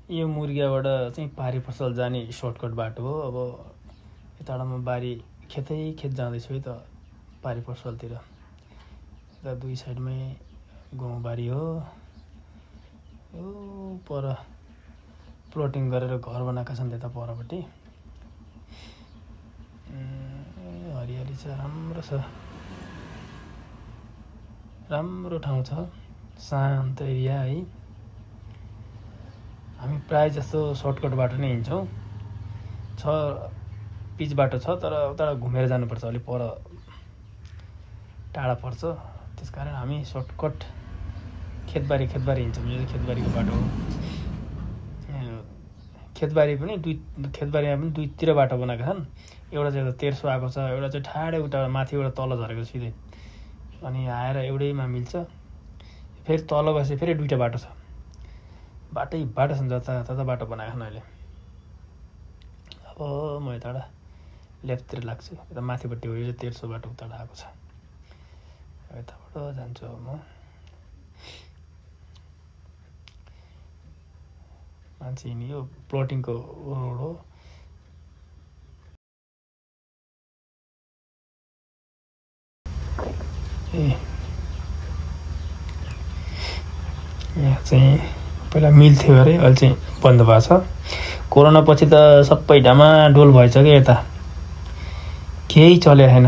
यो मुर्गियाबाट चाहिँ पारी पसल जाने सर्टकट बाटो हो। अब यताबाट म बारी खेत जाँदैछु है त पारी पसलतिर। यता दुई साइडमै गाउँबारी हो। यो पर प्लटिङ गरेर घर बनाएका छन् त्यता परपट्टि। हरियाली छ, राम्रो छ, राम्रो ठाउँ छ, शान्त एरिया है। हामी प्राय जस्तो सर्टकट बाटो नै हिँड्छौँ। पिच बाटो छ तर उता घुमेर जानुपर्छ, अलि पर टाढा पर्छ। त्यसकारण हामी सर्टकट खेतबारी हिँड्छौँ। यो खेतबारीको बाटो हो। खेतबारीमा पनि दुईतिर बाटो बनाएका छन्। एउटा चाहिँ तेर्सो आएको छ, एउटा चाहिँ ठाडै उता माथिबाट तल झरेको सिधै, अनि आएर एउटैमा मिल्छ। फेरि तल गएपछि फेरि दुईवटा बाटो छ, बाटो छन्, जता बाटो बनाएको छन् अहिले। अब म यताबाट लेफ्टतिर लाग्छु, यता माथिपट्टि हो, यो चाहिँ तेर्सो बाटो उता आएको छ, यताबाट जान्छु अब म। मान्छे हिँड्ने यो प्लटिङको रोड हो। यहाँ चाहिँ पहिला मिल थियो अरे, अहिले चाहिँ बन्द भएको छ। कोरोना पछि त सबै डामाडोल भएछ क्या, यता केही चलेको छैन।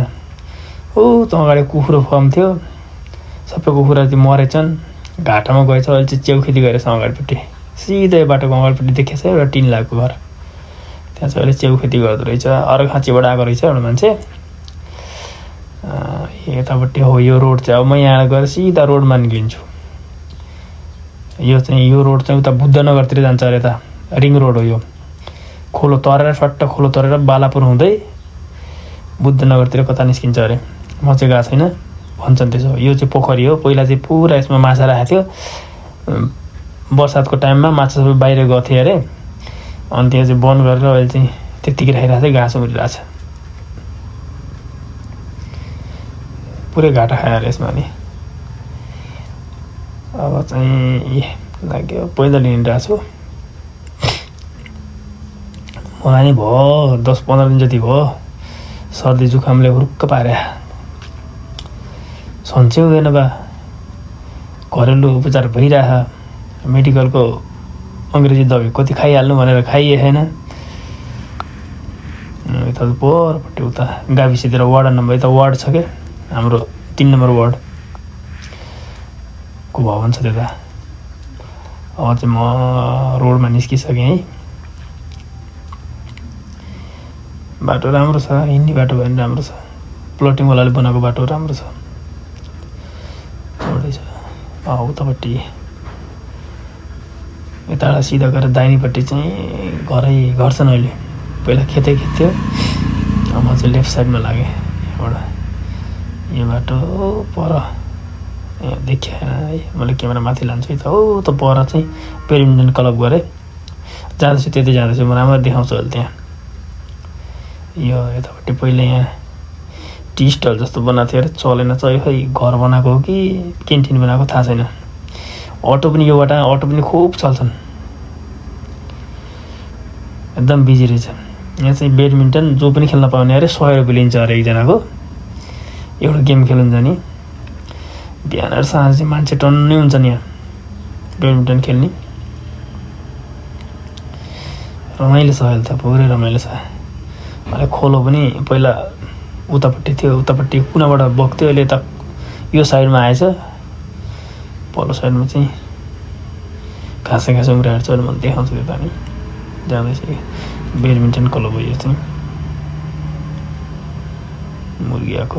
त अगाडि कुखुरो फर्म थियो, सबै कुखुरा चाहिँ मरेछन्, घाटामा गएछ। अहिले चाहिँ च्याउ खेती गरेछ अगाडिपट्टि, सिधै बाटोको अगाडिपट्टि देखेछ एउटा टिन लागेको घर, त्यहाँ चाहिँ अहिले च्याउ खेती गर्दो रहेछ। अर्घाँचीबाट आएको रहेछ एउटा मान्छे। यतापट्टि हो यो रोड चाहिँ। अब म यहाँ गएर सिधा रोडमा निक्लिन्छु। यो रोड चाहिँ उता बुद्धनगरतिर जान्छ अरे, यता रिङ रोड हो। यो खोलो तरेर सट्ट खोलो तरेर बालापुर हुँदै बुद्धनगरतिर कता निस्किन्छ अरे, म चाहिँ गएको छैन, भन्छन् त्यसो। यो चाहिँ पोखरी हो, पहिला चाहिँ पुरा यसमा माछा राखेको थियो। बर्सातको टाइममा माछा सबै बाहिर गएको थियो अरे, अनि त्यहाँ चाहिँ बन्द गरेर अहिले चाहिँ त्यत्तिकै राखिरहेको थियो, घाँस उम्रिरहेको छ। पुरै घाटा खायो अरे यसमा नि। अब चाहिँ लाग्यो पैदल हिँडिरहेको छु। मलाई नि भयो 10-15 दिन जति भयो सर्दी जुखामले हुरुक्क पार्या, सन्चै हुँदैन बा। घरेलु उपचार भइरह, मेडिकलको अङ्ग्रेजी दबाई कति खाइहाल्नु भनेर खाइए छैन। यता परपट्टि उता गाविसतिर वार्ड नम्बर, यता वार्ड छ क्या हाम्रो 3 नम्बर वार्डको भवन छ त्यता। अब चाहिँ म रोडमा निस्किसकेँ है। बाटो राम्रो छ, हिँड्ने बाटो भयो भने राम्रो छ। प्लटिङवालाले बनाएको बाटो राम्रो छ, रोडै छ। उतापट्टि यताबाट सिधा गएर दाहिनेपट्टि चाहिँ घर छन्। अहिले पहिला खेत थियो। अब म चाहिँ लेफ्ट साइडमा लागेँ। यहाँबाट यो बाटो पर देखिएन है, मैले क्यामेरा माथि लान्छु है त। त पर चाहिँ ब्याडमिन्टन क्लब गरेँ, जाँदैछु त्यतै जाँदैछु म, राम्रो देखाउँछु अहिले त्यहाँ। यो यतापट्टि पहिले यहाँ टी स्टल जस्तो बनाएको थियो अरे, चलेन चाहिँ, खै घर बनाएको हो कि क्यान्टिन बनाएको थाहा छैन। अटो पनि योबाट अटो पनि खुब चल्छन्, एकदम बिजी रहेछ। यहाँ चाहिँ ब्याडमिन्टन जो पनि खेल्न पाउने अरे, 100 रुपियाँ लिन्छ अरे एकजनाको, एउटा गेम खेल्नु जाने। बिहान र साँझ चाहिँ मान्छे टन्नै हुन्छन् यहाँ ब्याडमिन्टन खेल्ने। रमाइलो छ अहिले त, पुरै रमाइलो छ। मलाई खोलो पनि पहिला उतापट्टि थियो, उतापट्टि कुनाबाट बग्थ्यो, अहिले त यो साइडमा आएछ। पल्लो साइडमा चाहिँ घाँस उम्रिरहेको छ। अहिले म देखाउँछु त्यता नि जाँदैछ। ब्याडमिन्टन क्लब हो यो चाहिँ मुर्गियाको।